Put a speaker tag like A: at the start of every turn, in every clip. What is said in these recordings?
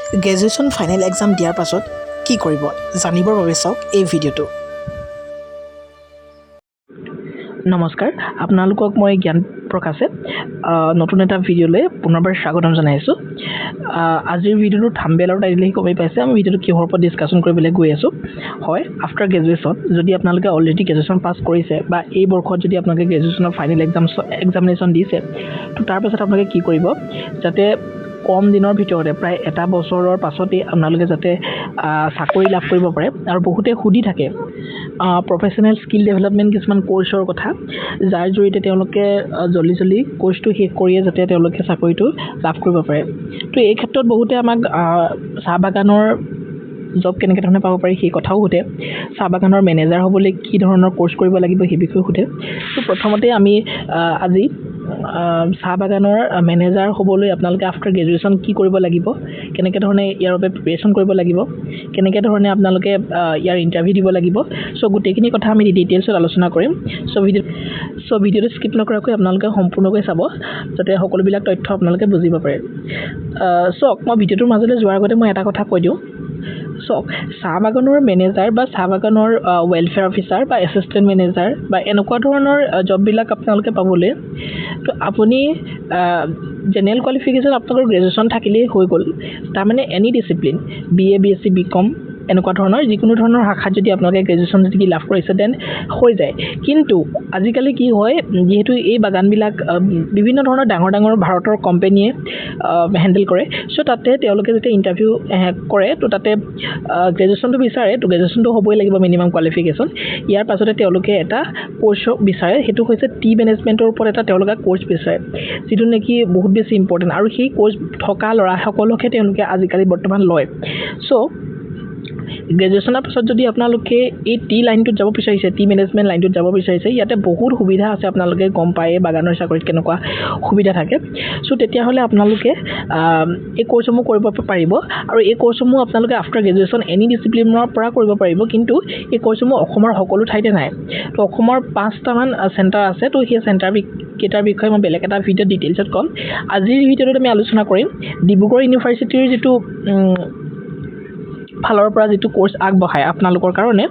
A: Graduation final exam দিয়াৰ পাছত কি কৰিব জানিবৰ বাবে চাওক এই ভিডিঅ'টো। নমস্কাৰ, আপোনালোকক মই জ্ঞান প্ৰকাশে নতুন এটা ভিডিঅ'লৈ পুনৰবাৰ স্বাগতম জনাইছোঁ। আজিৰ ভিডিঅ'টোৰ থাম্বনেল আৰু টাইটেল গমেই পাইছে, আমি ভিডিঅ'টো কিহৰ ওপৰত ডিছকাশ্যন কৰিবলৈ গৈ আছোঁ। হয়, আফটাৰ গ্ৰেজুৱেশ্যন যদি আপোনালোকে অলৰেডি গ্ৰেজুৱেশ্যন পাছ কৰিছে বা এই বৰ্ষত যদি আপোনালোকে গ্ৰেজুৱেশ্যনৰ ফাইনেল এক্সামিনেশ্যন দিছে, তো তাৰপাছত আপোনালোকে কি কৰিব, যাতে কম দিনৰ ভিতৰতে প্ৰায় এটা বছৰৰ পাছতেই আপোনালোকে যাতে চাকৰি লাভ কৰিব পাৰে। আৰু বহুতে সুধি থাকে প্ৰফেশ্যনেল স্কিল ডেভেলপমেণ্ট কিছুমান কৰ্চৰ কথা, যাৰ জৰিয়তে তেওঁলোকে জল্দি কৰ্চটো শেষ কৰিয়ে যাতে তেওঁলোকে চাকৰিটো লাভ কৰিব পাৰে। তো এই ক্ষেত্ৰত বহুতে আমাক চাহ বাগানৰ জব কেনেকৈ ধৰণে পাব পাৰি সেই কথাও সোধে, চাহ বাগানৰ মেনেজাৰ হ'বলৈ কি ধৰণৰ কৰ্চ কৰিব লাগিব সেই বিষয়ে সোধে। তো প্ৰথমতে আমি আজি চাহ বাগানৰ মেনেজাৰ হ'বলৈ আপোনালোকে আফটাৰ গ্ৰেজুৱেশ্যন কি কৰিব লাগিব, কেনেকৈ ধৰণে ইয়াৰ বাবে প্ৰিপেৰেশ্যন কৰিব লাগিব, কেনেকৈ ধৰণে আপোনালোকে ইয়াৰ ইণ্টাৰভিউ দিব লাগিব, চ' গোটেইখিনি কথা আমি ডিটেইলছত আলোচনা কৰিম। চ' ভিডিঅ'টো স্কিপ নকৰাকৈ আপোনালোকে সম্পূৰ্ণকৈ চাব, যাতে সকলোবিলাক তথ্য আপোনালোকে বুজিব পাৰে। চাওক, মই ভিডিঅ'টোৰ মাজলৈ যোৱাৰ আগতে মই এটা কথা কৈ দিওঁ। চাওক, চাহ বাগানৰ মেনেজাৰ বা চাহ বাগানৰ ৱেলফেয়াৰ অফিচাৰ বা এছিষ্টেণ্ট মেনেজাৰ বা এনেকুৱা ধৰণৰ জববিলাক আপোনালোকে পাবলৈ, তো আপুনি জেনেৰেল কোৱালিফিকেশ্যন আপোনালোকৰ গ্ৰেজুৱেশ্যন থাকিলেই হৈ গ'ল। তাৰমানে any discipline BA BSc BCom এনেকুৱা ধৰণৰ যিকোনো ধৰণৰ শাখাত যদি আপোনালোকে গ্ৰেজুৱেশ্যন যদি লাভ কৰিছে দেন হৈ যায়। কিন্তু আজিকালি কি হয়, যিহেতু এই বাগানবিলাক বিভিন্ন ধৰণৰ ডাঙৰ ভাৰতৰ কোম্পানীয়ে হেণ্ডেল কৰে, চ' তাতে তেওঁলোকে যেতিয়া ইণ্টাৰভিউ কৰে, তো তাতে গ্ৰেজুৱেশ্যনটো বিচাৰে, তো গ্ৰেজুৱেশ্যনটো হ'বই লাগিব মিনিমাম কোৱালিফিকেশ্যন। ইয়াৰ পাছতে তেওঁলোকে এটা কৰ্চ বিচাৰে, সেইটো হৈছে টি মেনেজমেণ্টৰ ওপৰত এটা তেওঁলোকে কৰ্চ বিচাৰে, যিটো নেকি বহুত বেছি ইম্পৰ্টেণ্ট, আৰু সেই কৰ্চ থকা ল'ৰাসকলকহে তেওঁলোকে আজিকালি বৰ্তমান লয়। চ' গ্ৰেজুৱেশ্যনৰ পাছত যদি আপোনালোকে এই টি লাইনটোত যাব বিচাৰিছে, টি মেনেজমেণ্ট লাইনটোত যাব বিচাৰিছে, ইয়াতে বহুত সুবিধা আছে, আপোনালোকে গম পায় বাগানৰ চাকৰিত কেনেকুৱা সুবিধা থাকে। চ' তেতিয়াহ'লে আপোনালোকে এই কৰ্চসমূহ কৰিব পাৰিব, আৰু এই কৰ্চসমূহ আপোনালোকে আফটাৰ গ্ৰেজুৱেশ্যন এনি ডিচিপ্লিনৰ পৰা কৰিব পাৰিব। কিন্তু এই কৰ্চসমূহ অসমৰ সকলো ঠাইতে নাই, তো অসমৰ 5টামান চেণ্টাৰ আছে, তো সেই চেণ্টাৰ কেইটাৰ বিষয়ে মই বেলেগ এটা ভিডিঅ'ত ডিটেইলছত ক'ম। আজিৰ ভিডিঅ'টোত আমি আলোচনা কৰিম ডিব্ৰুগড় ইউনিভাৰ্চিটিৰ যিটো ফালৰ পৰা যিটো কৰ্চ আগবঢ়ায় আপোনালোকৰ কাৰণে,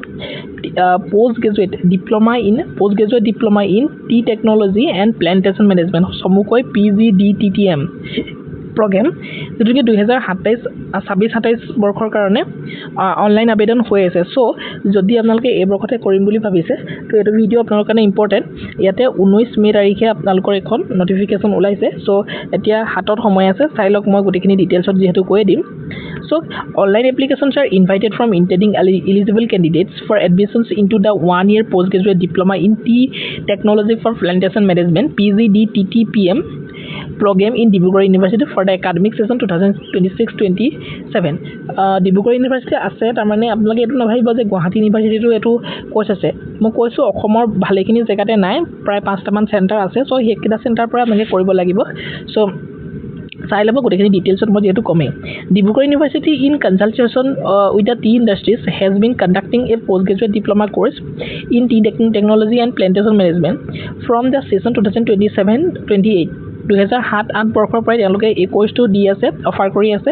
A: post graduate diploma in T technology and plantation management, চমুকৈ PGDTTM প্ৰগ্ৰেম, যিটো নেকি 2026-27 বৰ্ষৰ কাৰণে অনলাইন আবেদন হৈ আছে। চ' যদি আপোনালোকে এই বৰ্ষতে কৰিম বুলি ভাবিছে, তো এইটো ভিডিঅ' আপোনালোকৰ কাৰণে ইম্পৰ্টেণ্ট। ইয়াতে 19 মে' তাৰিখে আপোনালোকৰ এখন নটিফিকেশ্যন ওলাইছে, চ' এতিয়া হাতত সময় আছে, চাই লওক। মই গোটেইখিনি ডিটেইলছত যিহেতু কৈয়ে দিম। So, online applications are invited from intending eligible candidates for admissions into the one-year postgraduate diploma in tea technology for plantation management PGDTTPM program in Dibrugarh University for the academic session 2026-27. Dibrugarh university আছে, তাৰমানে আপোনালোকে এইটো নাভাবিব যে গুৱাহাটী ইউনিভাৰ্চিটিটো এইটো course আছে। মই কৈছোঁ অসমৰ ভালেখিনি জেগাতে নাই, প্ৰায় 5টামান চেণ্টাৰ আছে, চ' সেইকেইটা চেণ্টাৰৰ পৰা আপোনালোকে কৰিব লাগিব। চ' চাই ল'ব গোটেইখিনি ডিটেইলছত মই যিহেতু কমেই। Dibrugarh university in consultation with the T industries has been conducting A post graduate diploma course in T technology and plantation management from the session 2027-28 2007-08 বৰ্ষৰ পৰাই তেওঁলোকে এই কৰ্চটো দি আছে, অফাৰ কৰি আছে।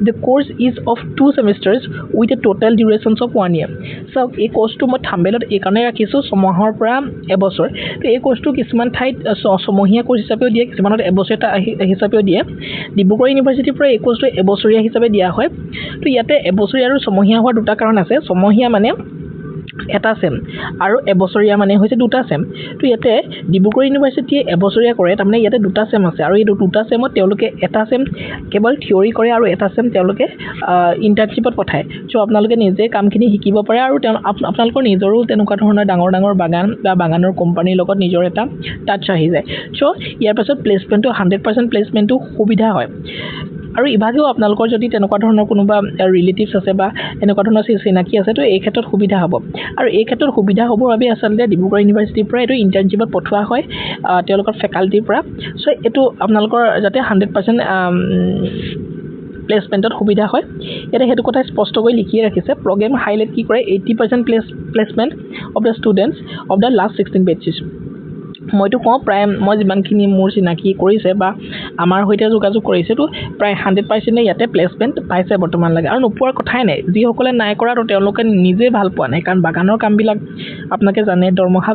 A: The course is of 2 semesters with a total durations of 1 year. চাওক, এই কৰ্চটো মই থাম্বনেলত এইকাৰণে ৰাখিছোঁ ছমাহৰ পৰা এবছৰ। তো এই কৰ্চটো কিছুমান ঠাইত ছমহীয়া কৰ্চ হিচাপেও দিয়ে, কিছুমানত এবছৰীয়া হিচাপেও দিয়ে। ডিব্ৰুগড় ইউনিভাৰ্চিটিৰ পৰা এই কৰ্চটো এবছৰীয়া হিচাপে দিয়া হয়। তো ইয়াতে এবছৰীয়া আৰু ছমহীয়া হোৱাৰ দুটা কাৰণ আছে। ছমহীয়া মানে এটা চেম, আৰু এবছৰীয়া মানে হৈছে 2টা চেম। তো ইয়াতে ডিব্ৰুগড় ইউনিভাৰ্চিটিয়ে এবছৰীয়া কৰে, তাৰমানে ইয়াতে 2টা চেম আছে, আৰু এই 2টা চেমত তেওঁলোকে এটা চেম কেৱল থিয়ৰী কৰে আৰু এটা চেম তেওঁলোকে ইণ্টাৰ্ণশ্বিপত পঠায়। চ' আপোনালোকে নিজে কামখিনি শিকিব পাৰে, আৰু আপোনালোকৰ নিজৰো তেনেকুৱা ধৰণৰ ডাঙৰ বাগান বা বাগানৰ কোম্পানীৰ লগত নিজৰ এটা টাচ আহি যায়। চ' ইয়াৰ পাছত প্লেচমেণ্টটো 100% প্লেচমেণ্টটো সুবিধা হয়। আৰু ইভাগেও আপোনালোকৰ যদি তেনেকুৱা ধৰণৰ কোনোবা ৰিলেটিভছ আছে বা এনেকুৱা ধৰণৰ চিনাকি আছে, তো এই ক্ষেত্ৰত সুবিধা হ'ব। আৰু এই ক্ষেত্ৰত সুবিধা হ'বৰ বাবে আচলতে ডিব্ৰুগড় ইউনিভাৰ্চিটিৰ পৰা এইটো ইণ্টাৰ্ণশ্বিপত পঠোৱা হয় তেওঁলোকৰ ফেকাল্টিৰ পৰা। চ' এইটো আপোনালোকৰ যাতে 100% প্লেচমেণ্টত সুবিধা হয়, ইয়াতে সেইটো কথা স্পষ্টকৈ লিখিয়ে ৰাখিছে। প্ৰগ্ৰেম হাইলাইট কি কৰে, 80% placement of the students of the last 16 বেটছেছ। মইতো কওঁ প্ৰায় মই যিমানখিনি মোৰ চিনাকি কৰিছে বা আমাৰ সৈতে যোগাযোগ কৰিছে তো প্ৰায় 100% ইয়াতে প্লেচমেণ্ট পাইছে বৰ্তমানলৈকে আৰু নোপোৱাৰ কথাই নাই যিসকলে নাই কৰা তো তেওঁলোকে নিজে ভাল পোৱা নাই কাৰণ বাগানৰ কামবিলাক আপোনালোকে জানে দৰমহা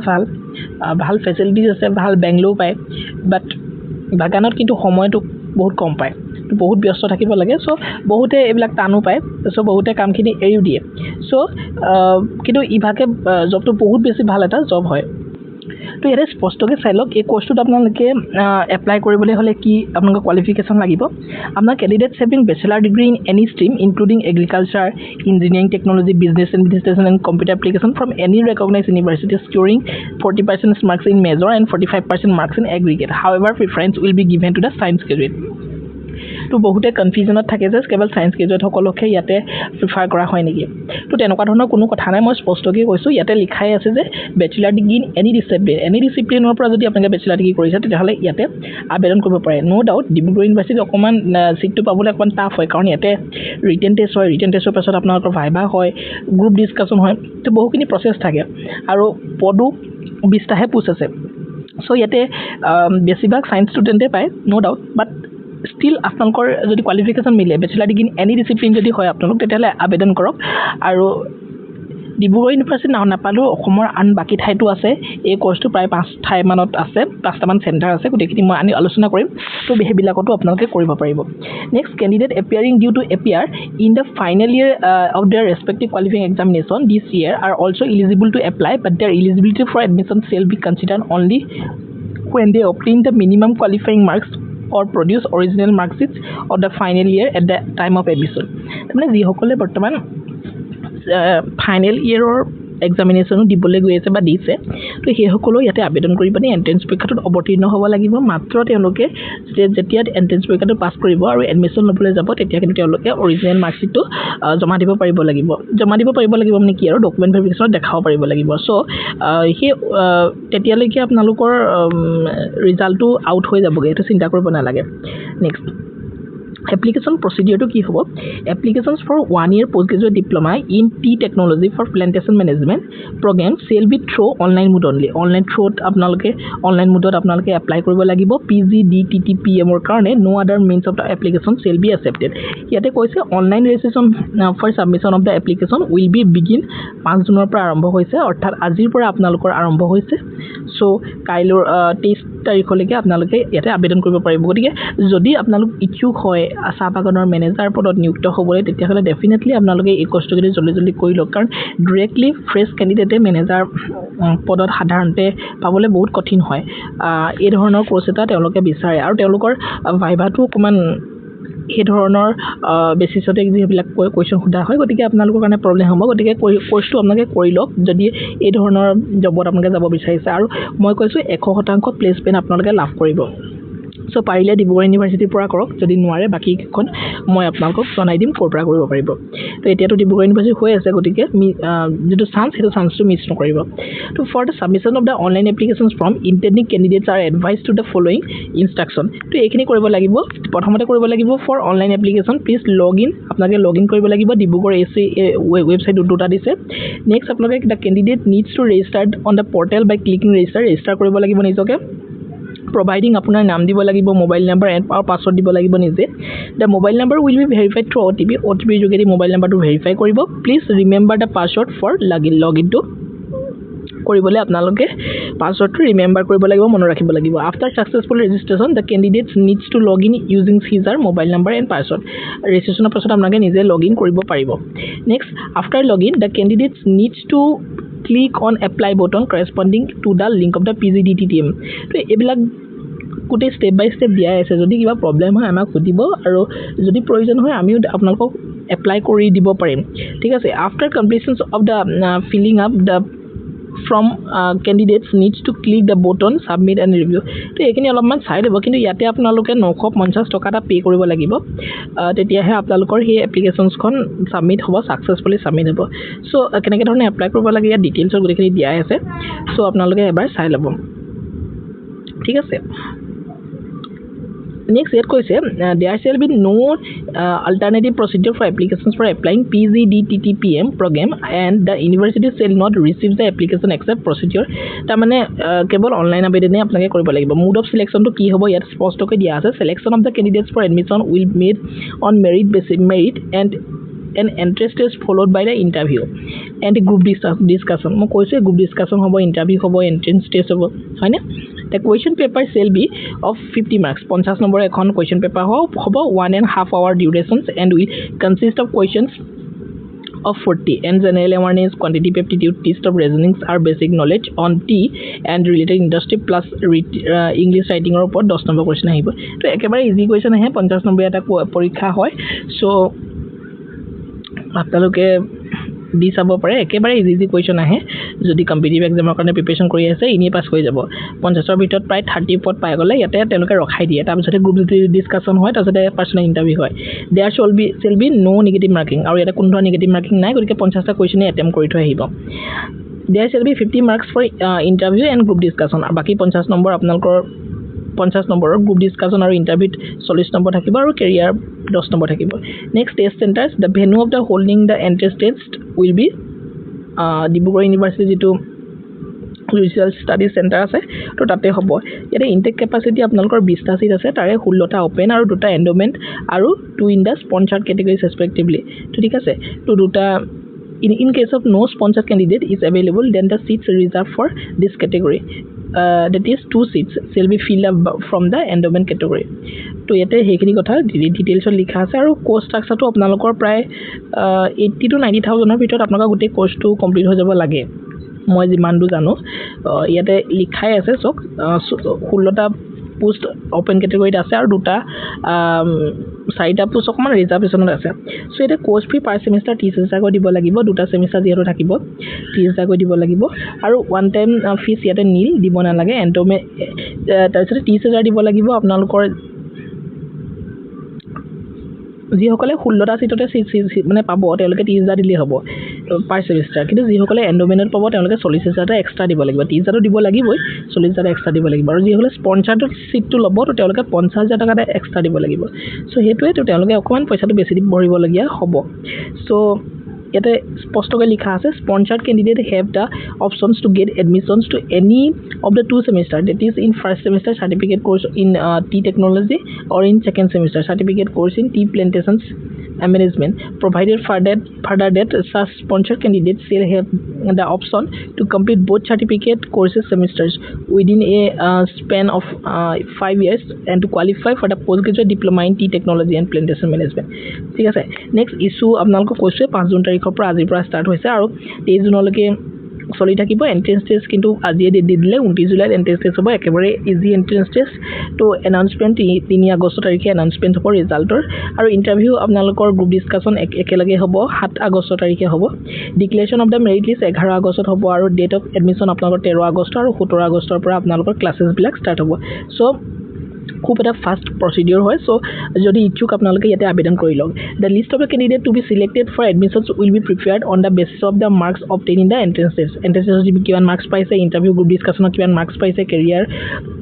A: ভাল ফেচিলিটিজ আছে ভাল বেংলোও পায় বাট বাগানত কিন্তু সময়টো বহুত কম পায় বহুত ব্যস্ত থাকিব লাগে চ' বহুতে এইবিলাক টানো পায় চ' বহুতে কামখিনি এৰিও দিয়ে চ' কিন্তু ইভাগে জবটো বহুত বেছি ভাল এটা জব হয় তো ইয়াতে স্পষ্টকৈ চাই লওক এই কোৰ্চটোত আপোনালোকে এপ্লাই কৰিবলৈ হ'লে কি আপোনালোকৰ কোৱালিফিকেশ্যন লাগিব আপোনাৰ candidates having bachelor degree in any stream including agriculture engineering technology business administration and computer application from any recognise university scoring 40% marks in major and 45% marks in aggregate. However, preference will be given to the science graduate. তো বহুতে কনফিউজনত থাকে যে কেৱল science graduate সকলকহে ইয়াতে prefer কৰা হয় নেকি তো তেনেকুৱা ধৰণৰ কোনো কথা নাই মই স্পষ্টকৈ কৈছোঁ ইয়াতে লিখাই আছে যে বেচেলাৰ ডিগ্ৰী ইন এনি ডিচিপ্লিনৰ পৰা যদি আপোনালোকে বেচেলাৰ ডিগ্ৰী কৰিছে তেতিয়াহ'লে ইয়াতে আবেদন কৰিব পাৰে ন' ডাউট ডিব্ৰুগড় ইউনিভাৰ্চিটিত অকণমান চিটটো পাবলৈ অকণমান টাফ হয় কাৰণ ইয়াতে ৰিটেন টেষ্ট হয় ৰিটেন টেষ্টৰ পাছত আপোনালোকৰ ভাইভা হয় গ্ৰুপ ডিছকাশ্যন হয় তো বহুখিনি প্ৰচেছ থাকে আৰু পদো 20টাহে পোষ্ট আছে চ' ইয়াতে বেছিভাগ ছায়েন্স ষ্টুডেণ্টে পায় ন' ডাউট বাট ষ্টিল আপোনালোকৰ যদি কোৱালিফিকেশ্যন মিলে bachelor degree in any discipline যদি হয় আপোনালোক তেতিয়াহ'লে আবেদন কৰক আৰু ডিব্ৰুগড় ইউনিভাৰ্চিটি নাপালেও অসমৰ আন বাকী ঠাইতো আছে এই কোৰ্চটো প্ৰায় 5 ঠাইমানত আছে 5টামান চেণ্টাৰ আছে গোটেইখিনি মই আলোচনা কৰিম তো সেইবিলাকতো আপোনালোকে কৰিব পাৰিব next candidate appearing due to appear in the final year of their respective qualifying examination this year are also' eligible to apply but their eligibility for admission shall be considered only when they obtain the minimum qualifying marks or produce original mark sheets of the final year at the time of admission তাৰমানে যিসকলে বৰ্তমান final ইয়েৰৰ এক্সামিনেশ্যনো দিবলৈ গৈ আছে বা দিছে তো সেইসকলেও ইয়াতে আবেদন কৰি পানি এণ্ট্ৰেন্স পৰীক্ষাটোত অৱতীৰ্ণ হ'ব লাগিব মাত্ৰ তেওঁলোকে যেতিয়া এণ্ট্ৰেন্স পৰীক্ষাটো পাছ কৰিব আৰু এডমিশ্যন ল'বলৈ যাব তেতিয়া কিন্তু তেওঁলোকে অৰিজিনেল মাৰ্কশ্বিটটো জমা দিব পাৰিব লাগিব মানে কি আৰু ডকুমেণ্ট ভেৰিফিকেশ্যনত দেখাব পাৰিব লাগিব চ' সেই তেতিয়ালৈকে আপোনালোকৰ ৰিজাল্টটো আউট হৈ যাবগৈ এইটো চিন্তা কৰিব নালাগে next Application procedure to ki hobo applications for 1 year postgraduate diploma in tea technology for plantation management program shall be through online mode only online through apnaloke online mode apnaloke apply koribo lagibo PGDTTPM or karone no other means of the application shall be accepted yate koise online registration for submission of the application will be begin 5 June পৰা আৰম্ভ হৈছে অৰ্থাৎ আজিৰ পৰা আপোনালোকৰ আৰম্ভ হৈছে so কাইলৰ 23 তাৰিখলৈকে আপোনালোকে ইয়াতে আবেদন কৰিব পাৰিব গতিকে যদি আপোনালোক ইচ্ছুক হয় চাহ বাগানৰ মেনেজাৰ পদত নিযুক্ত হ'বলৈ তেতিয়াহ'লে ডেফিনেটলি আপোনালোকে এই কষ্টখিনি জলদি কৰি লওক কাৰণ ডাইৰেক্টলি ফ্ৰেছ কেণ্ডিডেটে মেনেজাৰ পদত সাধাৰণতে পাবলৈ বহুত কঠিন হয় এই ধৰণৰ কোৰ্চ এটা তেওঁলোকে বিচাৰে আৰু তেওঁলোকৰ ভাইভাটো অকণমান এই ধৰণৰ বেচিছতে যিবিলাক কুৱেশ্যন সোধা হয় গতিকে আপোনালোকৰ কাৰণে প্ৰব্লেম হ'ব গতিকে কোৰ্চটো আপোনালোকে কৰি লওক যদি এই ধৰণৰ জবত আপোনালোকে যাব বিচাৰিছে আৰু মই কৈছোঁ 100% প্লেচমেণ্ট আপোনালোকে লাভ কৰিব সো পাৰিলে ডিব্ৰুগড় ইউনিভাৰ্চিটিৰ পৰা কৰক যদি নোৱাৰে বাকীখন মই আপোনালোকক জনাই দিম ক'ৰ পৰা কৰিব পাৰিব তো এতিয়াতো ডিব্ৰুগড় ইউনিভাৰ্চিটি হৈ আছে গতিকে যিটো চান্সটো মিছ নকৰিব তো for the submission of the online applications from intending candidates are advised to the following instruction তো এইখিনি কৰিব লাগিব প্ৰথমতে কৰিব লাগিব for online application please log in আপোনালোকে লগ ইন কৰিব লাগিব ডিব্ৰুগড় এচি ৱেবছাইট দুটা দিছে নেক্সট আপোনালোকে the candidate needs to register on the portal by clicking register কৰিব লাগিব নিজকে providing আপোনাৰ নাম দিব লাগিব মোবাইল নাম্বাৰ এণ্ড পাছৱৰ্ড দিব লাগিব নিজে the mobile number will be verified through OTP যোগেদি মোবাইল নাম্বাৰটো ভেৰিফাই কৰিব please remember the password for লগইনটো কৰিবলৈ আপোনালোকে পাছৱৰ্ডটো ৰিমেম্বাৰ কৰিব লাগিব মনত ৰাখিব লাগিব after successful registration the candidates needs to log in using his her mobile number and password ৰেজিষ্ট্ৰেশ্যনৰ পাছত আপোনালোকে নিজে লগ ইন কৰিব পাৰিব next after log in the candidates needs to click on apply button corresponding to the link of the PGDTTM তো এইবিলাক গোটেই step বাই step দিয়া আছে যদি কিবা প্ৰব্লেম হয় আমাক সুধিব আৰু যদি প্ৰয়োজন হয় আমিও আপোনালোকক এপ্লাই কৰি দিব পাৰিম ঠিক আছে after completion of the filling up the from candidates needs to click the button submit and review তো এইখিনি অলপমান চাই দিব কিন্তু ইয়াতে আপোনালোকে 950 টকা এটা পে কৰিব লাগিব তেতিয়াহে আপোনালোকৰ সেই এপ্লিকেশ্যনছখন সাবমিট হ'ব সাকসেসফুলি সাবমিট হ'ব সো কেনেকৈ ধৰণে এপ্লাই কৰিব লাগে ইয়াত ডিটেইলছৰ গোটেইখিনি দিয়া আছে সো আপোনালোকে এবাৰ চাই ল'ব ঠিক আছে Next, here কৈছে there shall be no alternative procedure for applications for applying PGDTTPM program and the university shall not receive the application except procedure. তাৰ মানে কেৱল অনলাইন আবেদনে আপোনালোকে কৰিব লাগিব। মোড অফ সিলেকশনটো কি হ'ব ইয়াত স্পষ্টকৈ দিয়া আছে। Selection of the candidates for admission will be made on merit and an entrance test followed by the interview and group discussion. মই কৈছো group discussion হ'ব, interview হ'ব, entrance test হ'ব, হয় না? The question paper shall be of 50 marks. 50 number এখন question paper হ'ব 1.5 hour durations and will consist of questions of 40 and general awareness, quantitative aptitude, test of reasonings are basic knowledge on tea and related industry plus English writing or ওপৰত 10 number question আহিব। তো একেবাৰে easy question আহে, 50 number এটা পৰীক্ষা হয়। So আপোনালোকে দি চাব পাৰে, একেবাৰে ইজি কুৱেশ্যন আহে। যদি কম্পিটিটিভ এক্সামৰ কাৰণে প্ৰিপেৰেশ্যন কৰি আছে ইনি পাছ হৈ যাব। 50ৰ ভিতৰত প্ৰায় 30 ওপৰত পাই গ'লে ইয়াতে তেওঁলোকে ৰখাই দিয়ে। তাৰপিছতে গ্ৰুপ ডিছকাশ্যন হয়, তাৰপিছতে পাৰ্চনেল ইণ্টাৰভিউ হয়। There shall be no negative marking, আৰু ইয়াতে কোনো ধৰণৰ নিগেটিভ মাৰ্কিং নাই, গতিকে 50টা কুৱেশ্যনে এটেম্প কৰি থৈ আহিব। There shall be 50 marks for interview and group discussion, আৰু বাকী 50 নম্বৰ আপোনালোকৰ 50 নম্বৰৰ গ্ৰুপ ডিছকাশ্যন আৰু ইণ্টাৰভিউত 40 নম্বৰ থাকিব আৰু কেৰিয়াৰ 10 নম্বৰ থাকিব। Next test centres, the venue of the holding the entrance test will be Dibrugarh university যিটো ৰিচাৰ্চ ষ্টাডি চেণ্টাৰ আছে তো তাতে হ'ব। ইয়াতে ইনটেক কেপাচিটি আপোনালোকৰ 20টা চিট আছে, তাৰে 16টা অপেন আৰু 2টা এণ্ডমেণ্ট আৰু 2 ইন দ্য স্পনচাৰ্ড কেটেগৰিজ ৰেছপেক্টিভলি। তো ঠিক আছে, তো 2টা in case of no sponsored candidate is available, then the seats reserved for this category, that is 2 seats shall be filled up from the endowment category. তো ইয়াতে সেইখিনি কথা ডিটেইলছত লিখা আছে। আৰু কোৰ্ছ ষ্ট্ৰাকচাৰটো আপোনালোকৰ প্ৰায় 80 to 90,000ৰ ভিতৰত আপোনালোকৰ গোটেই কোৰ্ছটো কমপ্লিট হৈ যাব লাগে, মই যিমান দূৰ জানো। ইয়াতে লিখাই আছে চক 16টা পোষ্ট অপেন কেটেগৰীত আছে আৰু 4টা পোষ্ট অকণমান ৰিজাৰ্ভেশ্যনত আছে। চ' এতিয়া কোৰ্ছ ফি পাৰ ছেমিষ্টাৰ 30,000কৈ দিব লাগিব, 2টা ছেমিষ্টাৰ যিহেতু থাকিব 30,000কৈ দিব লাগিব। আৰু ওৱান টাইম ফিজ ইয়াতে নীল দিব নালাগে। তাৰপিছতে 30,000 দিব লাগিব আপোনালোকৰ যিসকলে 16টা চিটতে মানে পাব, তেওঁলোকে 30,000 দিলেই হ'ব পাৰ ছেমিষ্টাৰ। কিন্তু যিসকলে এণ্ডমেণ্টত পাব তেওঁলোকে 40,000 এক্সট্ৰা দিব লাগিব। 30,000 দিব লাগিবই, 40,000 এক্সট্ৰা দিব লাগিব। আৰু যিসকলে স্পনচাৰ্ডত চিটটো ল'ব তো তেওঁলোকে 50,000 টকা এটা এক্সট্ৰা দিব লাগিব। চ' সেইটোৱেতো তেওঁলোকে অকণমান পইচাটো বেছি ভৰিবলগীয়া হ'ব। চ' ইয়াতে স্পষ্টকৈ লিখা আছে sponsored candidate have the options to get admissions to any of the 2 semester, that is in first semester certificate course in tea technology or in second semester certificate course in tea plantations management, provided further that such sponsored candidates shall have the option to complete both certificate courses semesters within a span of 5 years and to qualify for the postgraduate diploma in tea technology and plantation management. ঠিক আছে, next issue আপোনালোকক কৈছোঁ 5 June তাৰিখৰ পৰা আজিৰ পৰা start হৈছে আৰু 23 জুনলৈকে চলি থাকিব। এণ্ট্ৰেন্স টেষ্ট কিন্তু আজিয়ে ডেট দি দিলে, 29 জুলাইত এণ্ট্ৰেন্স টেষ্ট হ'ব, একেবাৰে ইজি এণ্ট্ৰেন্স টেষ্ট। তো এনাউন্সমেণ্ট 3 আগষ্ট তাৰিখে এনাউন্সমেণ্ট হ'ব ৰিজাল্টৰ। আৰু ইণ্টাৰভিউ আপোনালোকৰ গ্ৰুপ ডিছকাশ্যন একেলগে হ'ব 7 আগষ্ট তাৰিখে হ'ব। Declaration of the merit list 11 আগষ্টত হ'ব আৰু ডেট অফ এডমিশ্যন আপোনালোকৰ 13 আগষ্ট আৰু 17 আগষ্টৰ পৰা আপোনালোকৰ ক্লাছেছবিলাক ষ্টাৰ্ট হ'ব। চ' খুব এটা ফাষ্ট প্ৰচিডিউৰ হয়। চ' যদি ইচ্ছুক আপোনালোকে ইয়াতে আবেদন কৰি লওক। The list of the candidate to be selected for admissions will be prepared on the basis of the marks obtain in the entrance test. Entrance টেষ্টত কিমান মাৰ্কছ পাইছে, ইণ্টাৰভিউ গ্ৰুপ ডিছকাশ্যনত কিমান মাৰ্কছ পাইছে, career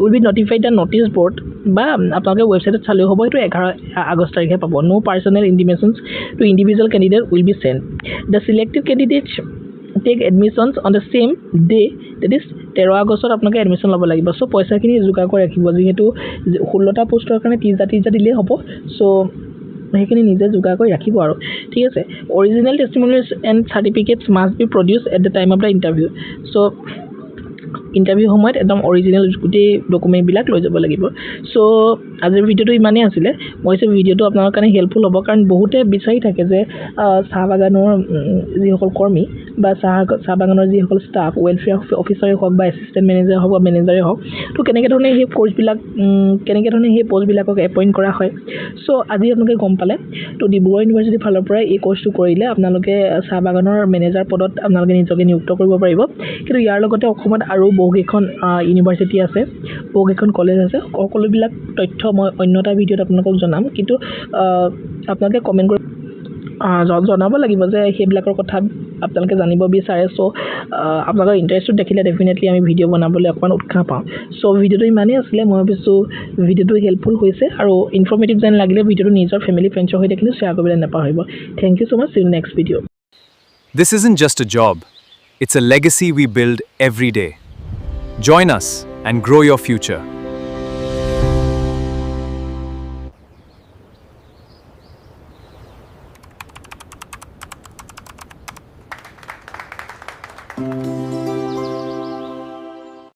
A: will be notified the notice board, বা আপোনালোকে ৱেবছাইটত চালেও হ'ব। এইটো 11 আগষ্ট তাৰিখে পাব। No personal intimations to individual candidate will be send. The selected candidates take admissions on the same day, date is 13 আগষ্টত আপোনালোকে এডমিশ্যন ল'ব লাগিব। চ' পইচাখিনি যোগাৰ কৰি ৰাখিব, যিহেতু 16টা পোষ্টৰ কাৰণে 30,000 দিলেই হ'ব। চ' সেইখিনি নিজে যোগাৰ কৰি ৰাখিব আৰু ঠিক আছে। Original testimonials and certificates must be produce at the time of the interview. So' interview সময়ত একদম অৰিজিনেল গোটেই ডকুমেণ্টবিলাক লৈ যাব লাগিব। চ' আজিৰ ভিডিঅ'টো ইমানেই আছিলে। মই ভাবিছোঁ ভিডিঅ'টো আপোনালোকৰ কাৰণে হেল্পফুল হ'ব, কাৰণ বহুতে বিচাৰি থাকে যে চাহ বাগানৰ যিসকল কৰ্মী বা চাহ বাগানৰ যিসকল ষ্টাফ, ৱেলফেয়াৰ অফিচাৰে হওক বা এছিষ্টেণ্ট মেনেজাৰ হওক বা মেনেজাৰে হওক, তো কেনেকৈ ধৰণে সেই কোৰ্চবিলাক কেনেকৈ ধৰণে সেই পষ্টবিলাকক এপইণ্ট কৰা হয়। চ' আজি আপোনালোকে গম পালে। তো ডিব্ৰুগড় ইউনিভাৰ্চিটিৰ ফালৰ পৰা এই কোৰ্চটো কৰিলে আপোনালোকে চাহ বাগানৰ মেনেজাৰ পদত আপোনালোকে নিজকে নিযুক্ত কৰিব পাৰিব। কিন্তু ইয়াৰ লগতে অসমত আৰু বহুকেইখন ইউনিভাৰ্চিটি আছে, বহুকেইখন কলেজ আছে। সকলোবিলাক তথ্য মই অন্য এটা ভিডিঅ'ত আপোনালোকক জনাম, কিন্তু আপোনালোকে কমেণ্ট কৰি জনাব লাগিব যে সেইবিলাকৰ কথা আপোনালোকে জানিব বিচাৰে চ' আপোনালোকৰ ইণ্টাৰেষ্টটো দেখিলে ডেফিনেটলি আমি ভিডিঅ' বনাবলৈ অকণমান উৎসাহ পাওঁ চ' ভিডিঅ'টো ইমানেই আছিলে মই ভাবিছোঁ ভিডিঅ'টো হেল্পফুল হৈছে আৰু ইনফৰ্মেটিভ যেন লাগিলে ভিডিঅ'টো নিজৰ ফেমিলি ফ্ৰেণ্ডছৰ সৈতে কিন্তু শ্বেয়াৰ কৰিবলৈ নাপাহৰিব thank you so' much in next video'
B: This isn't just a job, it's a legacy we build every day. Join us and grow your future.